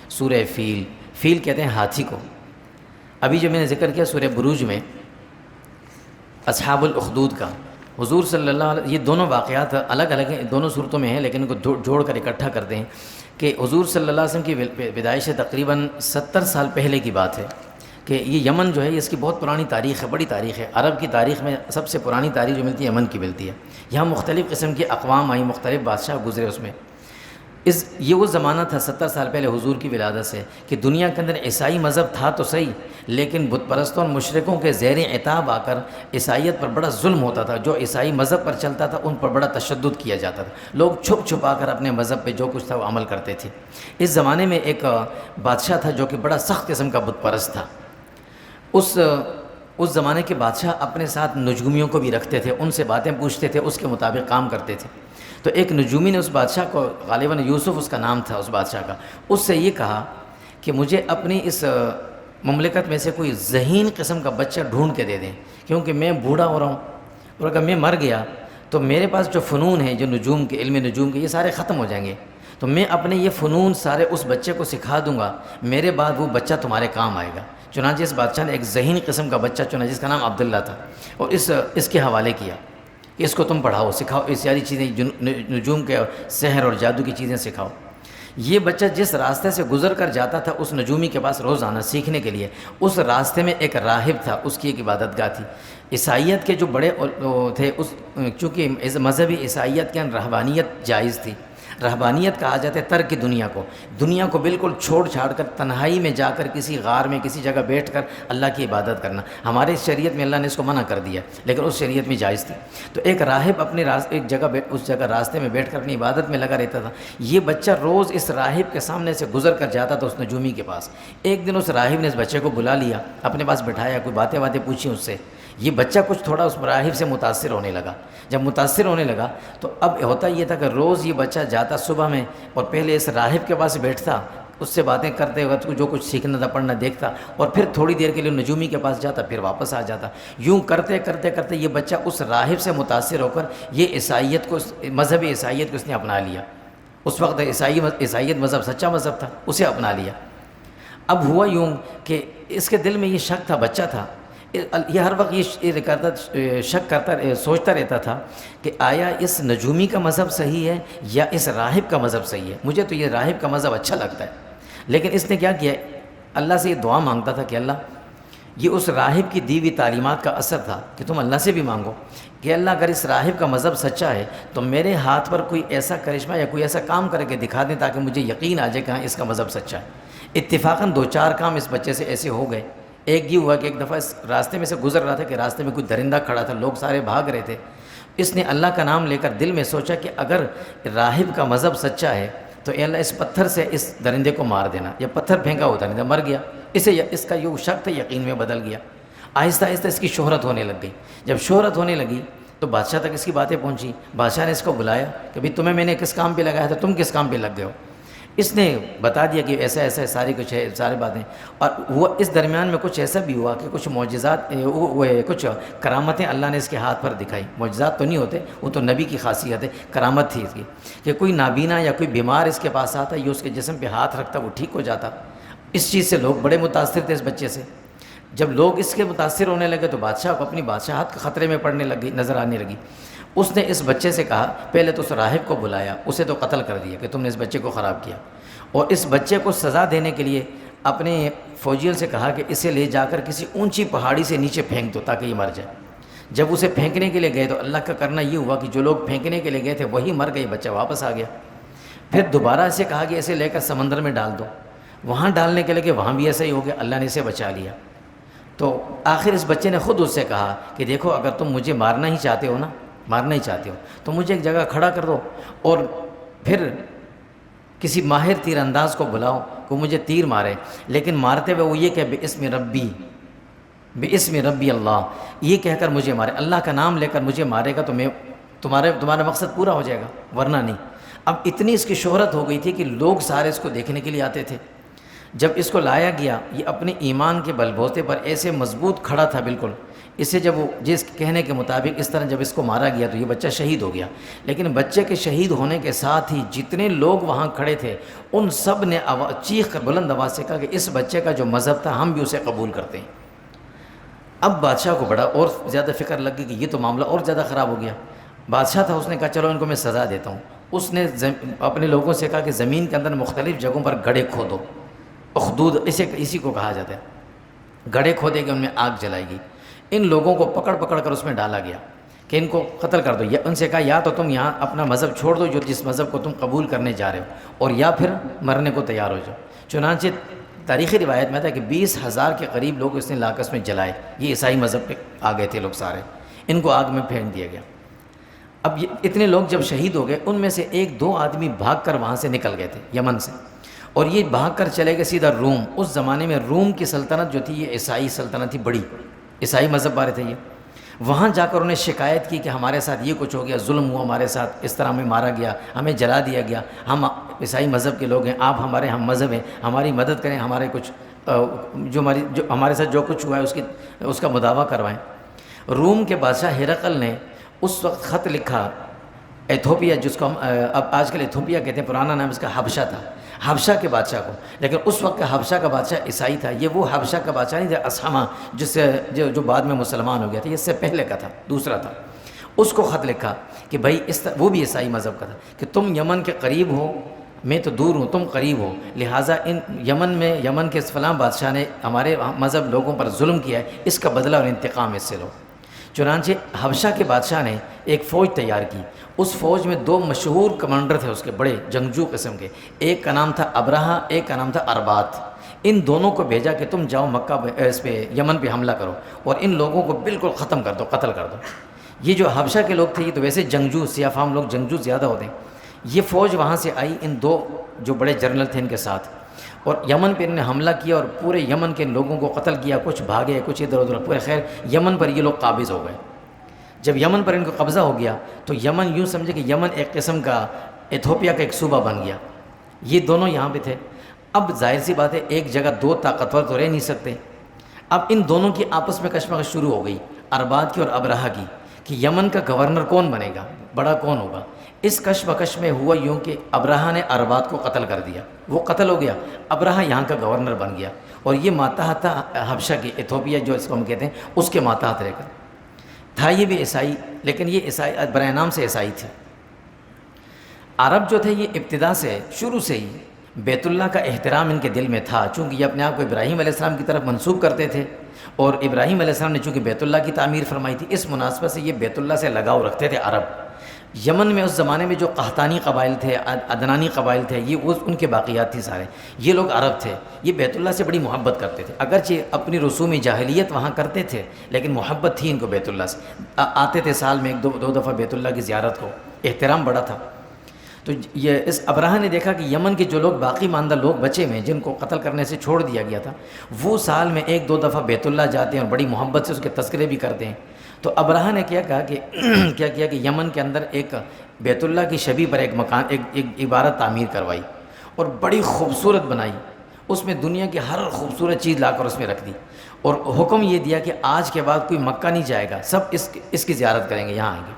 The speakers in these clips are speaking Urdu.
سورہ فیل، فیل کہتے ہیں ہاتھی کو۔ ابھی جو میں نے ذکر کیا سورہ بروج میں اصحاب الاخدود کا، حضور صلی اللہ علیہ، یہ دونوں واقعات الگ الگ ہیں، دونوں صورتوں میں ہیں لیکن ان کو جوڑ کر اکٹھا کرتے ہیں کہ حضور صلی اللہ علیہ وسلم کی پیدائش سے تقریباً 70 سال پہلے کی بات ہے کہ یہ یمن جو ہے اس کی بہت پرانی تاریخ ہے، بڑی تاریخ ہے۔ عرب کی تاریخ میں سب سے پرانی تاریخ جو ملتی ہے یمن کی ملتی ہے۔ یہاں مختلف قسم کی اقوام آئیں، مختلف بادشاہ گزرے اس میں۔ یہ وہ زمانہ تھا 70 سال پہلے حضور کی ولادت سے کہ دنیا کے اندر عیسائی مذہب تھا تو صحیح، لیکن بت پرستوں اور مشرکوں کے زیر عتاب آ کر عیسائیت پر بڑا ظلم ہوتا تھا۔ جو عیسائی مذہب پر چلتا تھا ان پر بڑا تشدد کیا جاتا تھا، لوگ چھپ چھپا کر اپنے مذہب پہ جو کچھ تھا وہ عمل کرتے تھے۔ اس زمانے میں ایک بادشاہ تھا جو کہ بڑا سخت قسم کا بت پرست تھا۔ اس زمانے کے بادشاہ اپنے ساتھ نجومیوں کو بھی رکھتے تھے، ان سے باتیں پوچھتے تھے، اس کے مطابق کام کرتے تھے۔ تو ایک نجومی نے اس بادشاہ کو، غالباً یوسف اس کا نام تھا اس بادشاہ کا، اس سے یہ کہا کہ مجھے اپنی اس مملکت میں سے کوئی ذہین قسم کا بچہ ڈھونڈ کے دے دیں، کیونکہ میں بوڑھا ہو رہا ہوں، اور اگر میں مر گیا تو میرے پاس جو فنون ہیں، جو نجوم کے، علم نجوم کے، یہ سارے ختم ہو جائیں گے، تو میں اپنے یہ فنون سارے اس بچے کو سکھا دوں گا، میرے بعد وہ بچہ تمہارے کام آئے گا۔ چنانچہ اس بادشاہ نے ایک ذہین قسم کا بچہ چنا جس کا نام عبداللہ تھا، اور اس کے حوالے کیا کہ اس کو تم پڑھاؤ، سکھاؤ، اس ساری چیزیں نجوم کے سحر اور جادو کی چیزیں سکھاؤ۔ یہ بچہ جس راستے سے گزر کر جاتا تھا اس نجومی کے پاس روزانہ سیکھنے کے لیے، اس راستے میں ایک راہب تھا، اس کی ایک عبادت گاہ تھی۔ عیسائیت کے جو بڑے تھے، چونکہ مذہبی عیسائیت کے اندر رہبانیت جائز تھی۔ رہبانیت کہا جاتا ہے ترک دنیا کو بالکل چھوڑ چھاڑ کر تنہائی میں جا کر کسی غار میں کسی جگہ بیٹھ کر اللہ کی عبادت کرنا۔ ہمارے شریعت میں اللہ نے اس کو منع کر دیا، لیکن اس شریعت میں جائز تھی۔ تو ایک راہب اپنے اس جگہ راستے میں بیٹھ کر اپنی عبادت میں لگا رہتا تھا۔ یہ بچہ روز اس راہب کے سامنے سے گزر کر جاتا تھا اس نجومی کے پاس۔ ایک دن اس راہب نے اس بچے کو بلا لیا، اپنے پاس بٹھایا، کوئی باتیں پوچھی اس سے۔ یہ بچہ کچھ تھوڑا اس راہب سے متاثر ہونے لگا۔ جب متاثر ہونے لگا تو اب ہوتا یہ تھا کہ روز یہ بچہ جاتا صبح میں اور پہلے اس راہب کے پاس بیٹھتا، اس سے باتیں کرتے وقت جو کچھ سیکھنا تھا پڑھنا دیکھتا، اور پھر تھوڑی دیر کے لیے نجومی کے پاس جاتا، پھر واپس آ جاتا۔ یوں کرتے کرتے یہ بچہ اس راہب سے متاثر ہو کر یہ عیسائیت کو، مذہبی عیسائیت کو اس نے اپنا لیا۔ اس وقت عیسائیت مذہب سچا مذہب تھا، اسے اپنا لیا۔ اب ہوا یوں کہ اس کے دل میں یہ شک تھا، بچہ تھا، یہ ہر وقت یہ سوچتا رہتا تھا کہ آیا اس نجومی کا مذہب صحیح ہے یا اس راہب کا مذہب صحیح ہے؟ مجھے تو یہ راہب کا مذہب اچھا لگتا ہے۔ لیکن اس نے کیا کیا، اللہ سے یہ دعا مانگتا تھا کہ اللہ، یہ اس راہب کی دی ہوئی تعلیمات کا اثر تھا کہ تم اللہ سے بھی مانگو کہ اللہ اگر اس راہب کا مذہب سچا ہے تو میرے ہاتھ پر کوئی ایسا کرشمہ یا کوئی ایسا کام کر کے دکھا دیں تاکہ مجھے یقین آ جائے کہ ہاں اس کا مذہب سچا ہے۔ اتفاقاً 2-4 کام اس بچے سے ایسے ہو گئے۔ ایک یہ ہوا کہ ایک دفعہ اس راستے میں سے گزر رہا تھا کہ راستے میں کوئی درندہ کھڑا تھا، لوگ سارے بھاگ رہے تھے۔ اس نے اللہ کا نام لے کر دل میں سوچا کہ اگر راہب کا مذہب سچا ہے تو اے اللہ اس پتھر سے اس درندے کو مار دینا۔ یا پتھر پھینکا، وہ درندہ مر گیا۔ اس کا جو شک تھا یقین میں بدل گیا۔ آہستہ آہستہ اس کی شہرت ہونے لگ گئی۔ جب شہرت ہونے لگی تو بادشاہ تک اس کی باتیں پہنچی۔ بادشاہ نے اس کو بلایا کہ بھئی تمہیں میں نے کس کام پہ لگایا تھا، تم کس کام پہ لگ گئے ہو؟ اس نے بتا دیا کہ ایسا ایسا ساری کچھ ہے، سارے باتیں۔ اور وہ اس درمیان میں کچھ ایسا بھی ہوا کہ کچھ معجزات، کچھ کرامتیں اللہ نے اس کے ہاتھ پر دکھائی۔ معجزات تو نہیں ہوتے، وہ تو نبی کی خاصیت ہے، کرامت تھی اس کی کہ کوئی نابینا یا کوئی بیمار اس کے پاس آتا، یہ اس کے جسم پہ ہاتھ رکھتا، وہ ٹھیک ہو جاتا۔ اس چیز سے لوگ بڑے متاثر تھے اس بچے سے۔ جب لوگ اس کے متاثر ہونے لگے تو بادشاہ کو اپنی بادشاہت خطرے میں پڑنے لگی، نظر آنے لگی۔ اس نے اس بچے سے کہا، پہلے تو اس راہب کو بلایا، اسے تو قتل کر دیا کہ تم نے اس بچے کو خراب کیا، اور اس بچے کو سزا دینے کے لیے اپنے فوجیوں سے کہا کہ اسے لے جا کر کسی اونچی پہاڑی سے نیچے پھینک دو تاکہ یہ مر جائے۔ جب اسے پھینکنے کے لیے گئے تو اللہ کا کرنا یہ ہوا کہ جو لوگ پھینکنے کے لیے گئے تھے وہی مر گئے، بچہ واپس آ گیا۔ پھر دوبارہ اسے کہا کہ اسے لے کر سمندر میں ڈال دو، وہاں ڈالنے کے لگے، وہاں بھی ایسا ہی ہو گیا، اللہ نے اسے بچا لیا۔ تو آخر اس بچے نے خود اس سے کہا کہ دیکھو اگر تم مجھے مارنا ہی چاہتے ہو تو مجھے ایک جگہ کھڑا کر دو، اور پھر کسی ماہر تیر انداز کو بلاؤ کہ مجھے تیر مارے، لیکن مارتے ہوئے وہ یہ کہ بِاسْمِ ربی اللہ، یہ کہہ کر مجھے مارے، اللہ کا نام لے کر مجھے مارے گا تو میں تمہارا مقصد پورا ہو جائے گا، ورنہ نہیں۔ اب اتنی اس کی شہرت ہو گئی تھی کہ لوگ سارے اس کو دیکھنے کے لیے آتے تھے۔ جب اس کو لایا گیا، یہ اپنے ایمان کے بل بوتے پر ایسے مضبوط کھڑا تھا، بالکل اسے جب وہ جس کہنے کے مطابق اس طرح جب اس کو مارا گیا تو یہ بچہ شہید ہو گیا، لیکن بچے کے شہید ہونے کے ساتھ ہی جتنے لوگ وہاں کھڑے تھے ان سب نے چیخ کر بلند آواز سے کہا کہ اس بچے کا جو مذہب تھا ہم بھی اسے قبول کرتے ہیں۔ اب بادشاہ کو بڑا اور زیادہ فکر لگ گئی کہ یہ تو معاملہ اور زیادہ خراب ہو گیا۔ بادشاہ تھا، اس نے کہا چلو ان کو میں سزا دیتا ہوں۔ اس نے اپنے لوگوں سے کہا کہ زمین کے اندر مختلف جگہوں پر گڑھے کھودو، اخدود اسی کو کہا جاتا ہے، گڑھے کھودے کہ ان میں آگ جلائے گی۔ ان لوگوں کو پکڑ پکڑ کر اس میں ڈالا گیا کہ ان کو قتل کر دو، یا ان سے کہا یا تو تم یہاں اپنا مذہب چھوڑ دو جو جس مذہب کو تم قبول کرنے جا رہے ہو، اور یا پھر مرنے کو تیار ہو جاؤ۔ چنانچہ تاریخی روایت میں تھا کہ 20,000 کے قریب لوگ اس نے لاکس میں جلائے۔ یہ عیسائی مذہب پہ آ گئے تھے لوگ سارے، ان کو آگ میں پھینک دیا گیا۔ اب یہ اتنے لوگ جب شہید ہو گئے، ان میں سے 1-2 آدمی بھاگ کر وہاں سے نکل گئے تھے یمن سے، اور یہ بھاگ کر چلے گئے سیدھا روم۔ اس زمانے میں روم کی سلطنت جو تھی یہ عیسائی سلطنت تھی، بڑی عیسائی مذہب والے تھے یہ۔ وہاں جا کر انہوں نے شکایت کی کہ ہمارے ساتھ یہ کچھ ہو گیا، ظلم ہوا ہمارے ساتھ، اس طرح ہمیں مارا گیا، ہمیں جلا دیا گیا، ہم عیسائی مذہب کے لوگ ہیں، آپ ہمارے ہم مذہب ہیں، ہماری مدد کریں، ہمارے کچھ جو ہمارے ساتھ جو کچھ ہوا ہے اس کا مداوع کروائیں۔ روم کے بادشاہ ہرقل نے اس وقت خط لکھا ایتھوپیا، جس کو ہم اب آج کل ایتھوپیا کہتے ہیں، پرانا نام اس کا حبشہ تھا، حبشہ کے بادشاہ کو، لیکن اس وقت کا حبشہ کا بادشاہ عیسائی تھا۔ یہ وہ حبشہ کا بادشاہ نہیں تھا اسحمہ جو بعد میں مسلمان ہو گیا تھا، اس سے پہلے کا تھا، دوسرا تھا۔ اس کو خط لکھا کہ بھائی وہ بھی عیسائی مذہب کا تھا کہ تم یمن کے قریب ہو، میں تو دور ہوں، تم قریب ہو، لہٰذا یمن کے فلاں بادشاہ نے ہمارے مذہب لوگوں پر ظلم کیا ہے، اس کا بدلہ اور انتقام اس سے لو۔ چنانچہ حبشہ کے بادشاہ نے ایک فوج تیار کی۔ اس فوج میں 2 مشہور کمانڈر تھے اس کے، بڑے جنگجو قسم کے، ایک کا نام تھا ابرہہ، ایک کا نام تھا اربات۔ ان دونوں کو بھیجا کہ تم جاؤ مکہ اس پہ یمن پہ حملہ کرو اور ان لوگوں کو بالکل ختم کر دو، قتل کر دو۔ یہ جو حبشہ کے لوگ تھے یہ تو ویسے جنگجو، سیاہ فام لوگ جنگجو زیادہ ہوتے ہیں۔ یہ فوج وہاں سے آئی ان 2 جو بڑے جنرل تھے ان کے ساتھ، اور یمن پہ انہوں نے حملہ کیا اور پورے یمن کے لوگوں کو قتل کیا، کچھ بھاگے، کچھ ادھر ادھر، پورے خیر یمن پر یہ لوگ قابض ہو گئے۔ جب یمن پر ان کو قبضہ ہو گیا تو یمن یوں سمجھے کہ یمن ایک قسم کا ایتھوپیا کا ایک صوبہ بن گیا۔ یہ دونوں یہاں پہ تھے۔ اب ظاہر سی بات ہے ایک جگہ 2 طاقتور تو رہ نہیں سکتے۔ اب ان دونوں کی آپس میں کشمکش شروع ہو گئی، اربات کی اور ابرہہ کی، کہ یمن کا گورنر کون بنے گا، بڑا کون ہوگا۔ اس کشمکش میں ہوا یوں کہ ابرہہ نے اربات کو قتل کر دیا، وہ قتل ہو گیا، ابرہہ یہاں کا گورنر بن گیا، اور یہ ماتحت تھا حبشہ کی، ایتھوپیا جو اس کو ہم کہتے ہیں، اس کے ماتحت رہ کر تھا۔ یہ بھی عیسائی، لیکن یہ عیسائی برائے نام سے عیسائی تھے۔ عرب جو تھے یہ ابتدا سے شروع سے ہی بیت اللہ کا احترام ان کے دل میں تھا، چونکہ یہ اپنے آپ کو ابراہیم علیہ السلام کی طرف منسوب کرتے تھے، اور ابراہیم علیہ السلام نے چونکہ بیت اللہ کی تعمیر فرمائی تھی، اس مناسبت سے یہ بیت اللہ سے لگاؤ رکھتے تھے عرب۔ یمن میں اس زمانے میں جو قحطانی قبائل تھے، عدنانی قبائل تھے، یہ ان کے باقیات تھی سارے، یہ لوگ عرب تھے، یہ بیت اللہ سے بڑی محبت کرتے تھے، اگرچہ اپنی رسوم جاہلیت وہاں کرتے تھے لیکن محبت تھی ان کو بیت اللہ سے، آتے تھے سال میں 1-2 دفعہ بیت اللہ کی زیارت کو، احترام بڑا تھا۔ تو یہ اس ابرہہ نے دیکھا کہ یمن کے جو لوگ باقی ماندہ لوگ بچے ہوئے ہیں جن کو قتل کرنے سے چھوڑ دیا گیا تھا، وہ سال میں 1-2 دفعہ بیت اللہ جاتے ہیں اور بڑی محبت سے اس کے تذکرے بھی کرتے ہیں۔ تو ابرہہ نے کیا کیا کہ یمن کے اندر ایک بیت اللہ کی شبیہ پر ایک مکان، ایک عبارت تعمیر کروائی اور بڑی خوبصورت بنائی، اس میں دنیا کی ہر خوبصورت چیز لا کر اس میں رکھ دی، اور حکم یہ دیا کہ آج کے بعد کوئی مکہ نہیں جائے گا، سب اس کی زیارت کریں گے، یہاں آئیں گے۔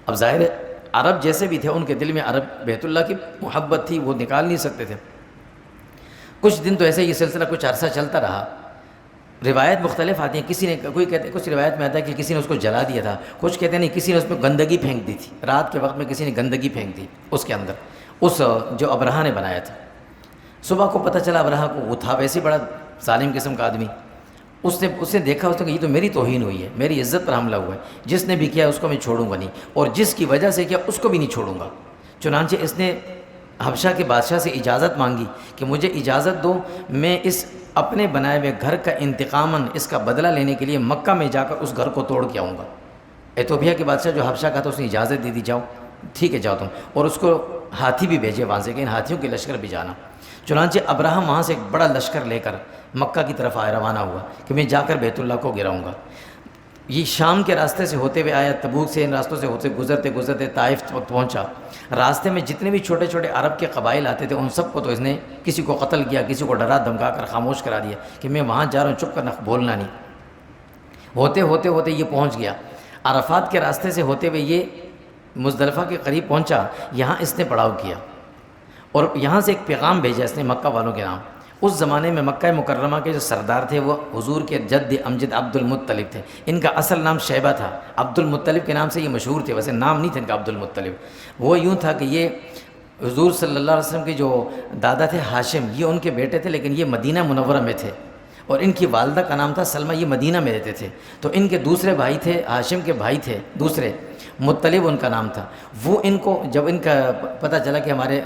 اب ظاہر ہے عرب جیسے بھی تھے ان کے دل میں عرب بیت اللہ کی محبت تھی، وہ نکال نہیں سکتے تھے۔ کچھ دن تو ایسے یہ سلسلہ کچھ عرصہ چلتا رہا، روایت مختلف آتی ہیں، کوئی کہتے ہیں، کچھ روایت میں آتا ہے کہ کسی نے اس کو جلا دیا تھا، کچھ کہتے ہیں نہیں کسی نے اس پہ گندگی پھینک دی تھی، رات کے وقت میں کسی نے گندگی پھینک دی اس کے اندر، اس جو ابرہہ نے بنایا تھا۔ صبح کو پتہ چلا ابرہہ کو، وہ تھا ویسے بڑا ظالم قسم کا آدمی، اس نے دیکھا، اس نے کہا یہ تو میری توہین ہوئی ہے، میری عزت پر حملہ ہوا ہے، جس نے بھی کیا اس کو میں چھوڑوں گا نہیں، اور جس کی وجہ سے کیا اس کو بھی نہیں چھوڑوں گا۔ چنانچہ اس نے حبشہ کے بادشاہ سے اجازت مانگی کہ مجھے اجازت دو، میں اس اپنے بنائے ہوئے گھر کا انتقاماً اس کا بدلہ لینے کے لیے مکہ میں جا کر اس گھر کو توڑ کے آؤں گا۔ ایتھوپیا کے بادشاہ جو حبشہ کا تھا اس نے اجازت دے دی، جاؤ ٹھیک ہے جاؤ تم، اور اس کو ہاتھی بھی بھیجے وہاں سے کہ ان ہاتھیوں کے لشکر بھی جانا۔ چنانچہ ابرہہ وہاں سے ایک بڑا لشکر لے کر مکہ کی طرف آئے، روانہ ہوا کہ میں جا کر بیت اللہ کو گراؤں گا۔ یہ شام کے راستے سے ہوتے ہوئے آیا، تبوک سے ان راستوں سے ہوتے گزرتے طائف وقت پہنچا۔ راستے میں جتنے بھی چھوٹے چھوٹے عرب کے قبائل آتے تھے ان سب کو تو اس نے کسی کو قتل کیا، کسی کو ڈرا دھمکا کر خاموش کرا دیا کہ میں وہاں جا رہا ہوں، چپ کر نہ بولنا نہیں۔ ہوتے ہوتے ہوتے یہ پہنچ گیا عرفات کے راستے سے ہوتے ہوئے، یہ مزدلفہ کے قریب پہنچا، یہاں اس نے پڑاؤ کیا اور یہاں سے ایک پیغام بھیجا اس نے مکہ والوں کے نام۔ اس زمانے میں مکہ مکرمہ کے جو سردار تھے وہ حضور کے جد امجد عبد المطلب تھے۔ ان کا اصل نام شیبہ تھا، عبد المطلب کے نام سے یہ مشہور تھے، ویسے نام نہیں تھا ان کا عبد المطلب۔ وہ یوں تھا کہ یہ حضور صلی اللہ علیہ وسلم کے جو دادا تھے ہاشم، یہ ان کے بیٹے تھے، لیکن یہ مدینہ منورہ میں تھے، اور ان کی والدہ کا نام تھا سلمہ، یہ مدینہ میں رہتے تھے۔ تو ان کے دوسرے بھائی تھے، ہاشم کے بھائی تھے دوسرے، مطلب ان کا نام تھا۔ وہ ان کو جب ان کا پتہ چلا کہ ہمارے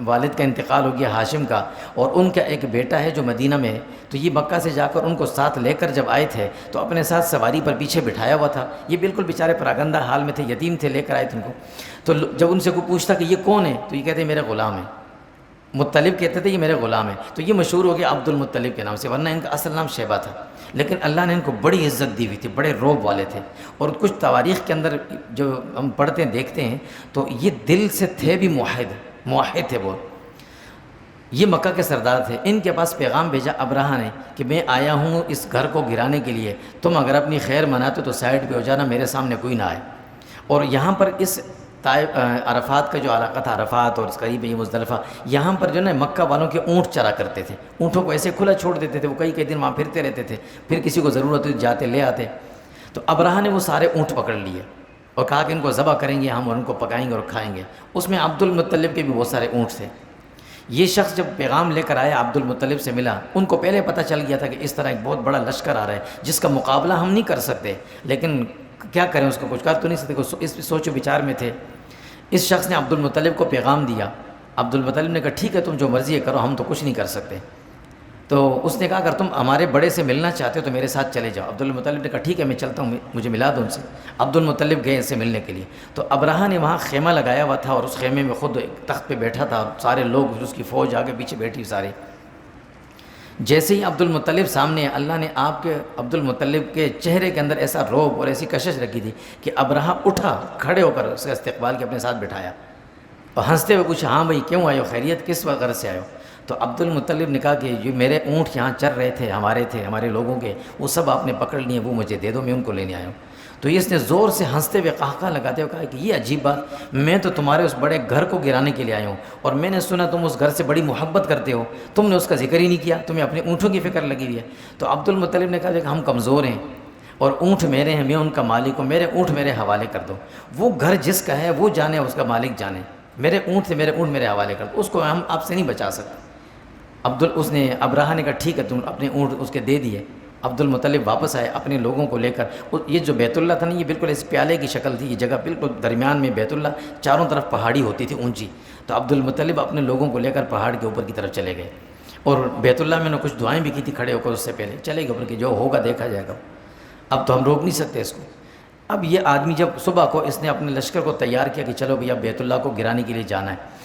والد کا انتقال ہو گیا ہاشم کا، اور ان کا ایک بیٹا ہے جو مدینہ میں ہے، تو یہ مکہ سے جا کر ان کو ساتھ لے کر جب آئے تھے تو اپنے ساتھ سواری پر پیچھے بٹھایا ہوا تھا۔ یہ بالکل بیچارے پراگندہ حال میں تھے، یتیم تھے، لے کر آئے تھے ان کو۔ تو جب ان سے کوئی پوچھتا کہ یہ کون ہے تو یہ کہتے ہیں میرے غلام ہیں۔ مطلب کہتے تھے یہ میرے غلام ہیں، تو یہ مشہور ہو گیا عبد المطلب کے نام سے، ورنہ ان کا اصل نام شیبہ تھا۔ لیکن اللہ نے ان کو بڑی عزت دی ہوئی تھی، بڑے روب والے تھے، اور کچھ تواریخ کے اندر جو ہم پڑھتے ہیں دیکھتے ہیں تو یہ دل سے تھے بھی موحد تھے وہ۔ یہ مکہ کے سردار تھے۔ ان کے پاس پیغام بھیجا ابرہہ نے کہ میں آیا ہوں اس گھر کو گرانے کے لیے، تم اگر اپنی خیر مناتے تو سائڈ پہ ہو جانا، میرے سامنے کوئی نہ آئے۔ اور یہاں پر اس عرفات کا جو علاقہ تھا، عرفات اور اس قریب یہ مزدلفہ، یہاں پر جو نا مکہ والوں کے اونٹ چرا کرتے تھے، اونٹوں کو ایسے کھلا چھوڑ دیتے تھے، وہ کئی دن وہاں پھرتے رہتے تھے، پھر کسی کو ضرورت ہوتی جاتے لے آتے۔ تو ابرہہ نے وہ سارے اونٹ پکڑ لیے اور کہا کہ ان کو ذبح کریں گے ہم، اور ان کو پکائیں گے اور کھائیں گے۔ اس میں عبد المطلب کے بھی بہت سارے اونٹ تھے۔ یہ شخص جب پیغام لے کر آیا، عبد المطلب سے ملا، ان کو پہلے پتہ چل گیا تھا کہ اس طرح ایک بہت بڑا لشکر آ رہا ہے جس کا مقابلہ ہم نہیں کر سکتے، لیکن کیا کریں، اس کو کچھ کر تو نہیں سکتے، اس سوچ و بچار میں تھے۔ اس شخص نے عبد المطلب کو پیغام دیا، عبد المطلب نے کہا ٹھیک ہے تم جو مرضی ہے کرو، ہم تو کچھ نہیں کر سکتے۔ تو اس نے کہا اگر تم ہمارے بڑے سے ملنا چاہتے ہو تو میرے ساتھ چلے جاؤ۔ عبد المطلب نے کہا ٹھیک ہے میں چلتا ہوں، مجھے ملا دو ان سے۔ عبد المطلب گئے ان سے ملنے کے لیے۔ تو ابرہہ نے وہاں خیمہ لگایا ہوا تھا، اور اس خیمے میں خود ایک تخت پہ بیٹھا تھا، اور سارے لوگ اس کی فوج آگے پیچھے بیٹھی سارے۔ جیسے ہی عبد المطلب سامنے، اللہ نے آپ کے عبد المطلب کے چہرے کے اندر ایسا روب اور ایسی کشش رکھی تھی کہ ابرہہ اٹھا، کھڑے ہو کر اس کا استقبال کے اپنے ساتھ بٹھایا اور ہنستے ہوئے پوچھا ہاں بھائی کیوں آئے ہو، خیریت، کس غرض سے آئے ہو؟ تو عبد المطلب نے کہا کہ جو میرے اونٹ یہاں چر رہے تھے، ہمارے لوگوں کے، وہ سب آپ نے پکڑ لیے، وہ مجھے دے دو، میں ان کو لینے آیا ہوں۔ تو اس نے زور سے ہنستے ہوئے قہقہ لگاتے ہوئے کہا کہ یہ عجیب بات، میں تو تمہارے اس بڑے گھر کو گرانے کے لیے آیا ہوں، اور میں نے سنا تم اس گھر سے بڑی محبت کرتے ہو، تم نے اس کا ذکر ہی نہیں کیا، تمہیں اپنے اونٹوں کی فکر لگی ہوئی ہے۔ تو عبد المطلب نے کہا کہ ہم کمزور ہیں اور اونٹ میرے ہیں، میں ان کا مالک ہوں، میرے اونٹ میرے حوالے کر دو۔ وہ گھر جس کا ہے وہ جانے، اس کا مالک جانے، میرے اونٹ سے میرے اونٹ میرے حوالے کر دو، اس کو ہم آپ سے نہیں بچا سکتے۔ اس نے ابرہہ نے کہا ٹھیک ہے، تم اپنے اونٹ اس کے دے دیے۔ عبد المطلب واپس آئے اپنے لوگوں کو لے کر۔ یہ جو بیت اللہ تھا نا، یہ بالکل اس پیالے کی شکل تھی، یہ جگہ بالکل درمیان میں بیت اللہ، چاروں طرف پہاڑی ہوتی تھی اونچی۔ تو عبد المطلب اپنے لوگوں کو لے کر پہاڑ کے اوپر کی طرف چلے گئے، اور بیت اللہ میں نے کچھ دعائیں بھی کی تھی کھڑے ہو کر، اس سے پہلے چلے گئے اوپر کہ جو ہوگا دیکھا جائے گا، اب تو ہم روک نہیں سکتے اس کو۔ اب یہ آدمی جب صبح کو اس نے اپنے لشکر کو تیار کیا کہ چلو بھیا بیت اللہ کو گرانے کے لیے جانا ہے۔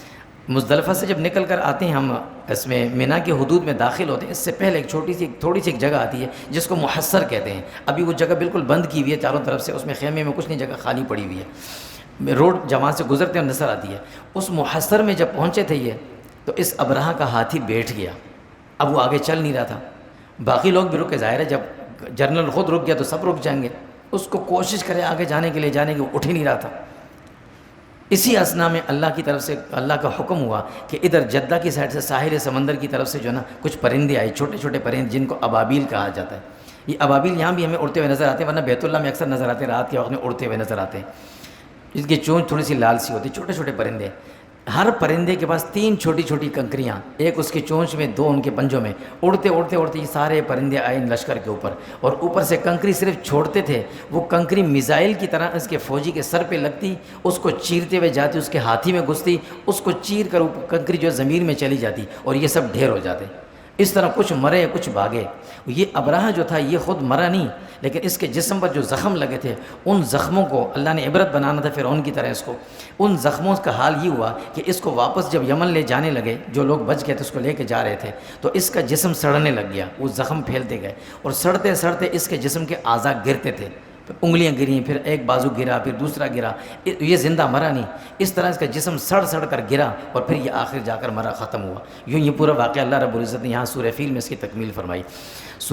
مزدلفہ سے جب نکل کر آتے ہیں ہم، اس میں مینا کے حدود میں داخل ہوتے ہیں، اس سے پہلے ایک تھوڑی سی ایک جگہ آتی ہے جس کو محصر کہتے ہیں۔ ابھی وہ جگہ بالکل بند کی ہوئی ہے چاروں طرف سے، اس میں خیمے میں کچھ نہیں، جگہ خالی پڑی ہوئی ہے، روڈ جہاں سے گزرتے ہیں نظر آتی ہے۔ اس محصر میں جب پہنچے تھے یہ، تو اس ابرہہ کا ہاتھی بیٹھ گیا، اب وہ آگے چل نہیں رہا تھا۔ باقی لوگ بھی رکے، ظاہر ہے جب جنرل خود رک گیا تو سب رک جائیں گے، اس کو کوشش کرے آگے جانے کے لیے، وہ اٹھ ہی نہیں رہا تھا۔ اسی اسنا میں اللہ کی طرف سے اللہ کا حکم ہوا کہ ادھر جدہ کی سائڈ سے ساحل سمندر کی طرف سے جو ہے نا کچھ پرندے آئے، چھوٹے چھوٹے پرندے جن کو ابابیل کہا جاتا ہے۔ یہ ابابیل یہاں بھی ہمیں اڑتے ہوئے نظر آتے ہیں، ورنہ بیت اللہ میں اکثر نظر آتے ہیں، رات کے وقت میں اڑتے ہوئے نظر آتے ہیں۔ اس کی چونچ تھوڑی سی لال سی ہوتی ہے، چھوٹے چھوٹے پرندے۔ ہر پرندے کے پاس 3 چھوٹی چھوٹی کنکریاں، ایک اس کی چونچ میں، 2 ان کے پنجوں میں۔ اڑتے اڑتے اڑتے یہ سارے پرندے آئے ان لشکر کے اوپر، اور اوپر سے کنکری صرف چھوڑتے تھے، وہ کنکری میزائل کی طرح اس کے فوجی کے سر پہ لگتی، اس کو چیرتے ہوئے جاتی، اس کے ہاتھی میں گھستی، اس کو چیر کر کنکری جو زمین میں چلی جاتی، اور یہ سب ڈھیر ہو جاتے۔ اس طرح کچھ مرے کچھ بھاگے۔ یہ ابرہہ جو تھا یہ خود مرا نہیں، لیکن اس کے جسم پر جو زخم لگے تھے ان زخموں کو اللہ نے عبرت بنانا تھا فرعون کی طرح اس کو۔ ان زخموں کا حال یہ ہوا کہ اس کو واپس جب یمن لے جانے لگے، جو لوگ بچ گئے تھے اس کو لے کے جا رہے تھے، تو اس کا جسم سڑنے لگ گیا، وہ زخم پھیلتے گئے، اور سڑتے سڑتے اس کے جسم کے اعضاء گرتے تھے، پھر انگلیاں گریں، پھر ایک بازو گرا، پھر دوسرا گرا، یہ زندہ مرا نہیں، اس طرح اس کا جسم سڑ سڑ کر گرا، اور پھر یہ آخر جا کر مرا، ختم ہوا۔ یوں یہ پورا واقعہ اللہ رب العزت نے یہاں سورہ فیل میں اس کی تکمیل فرمائی۔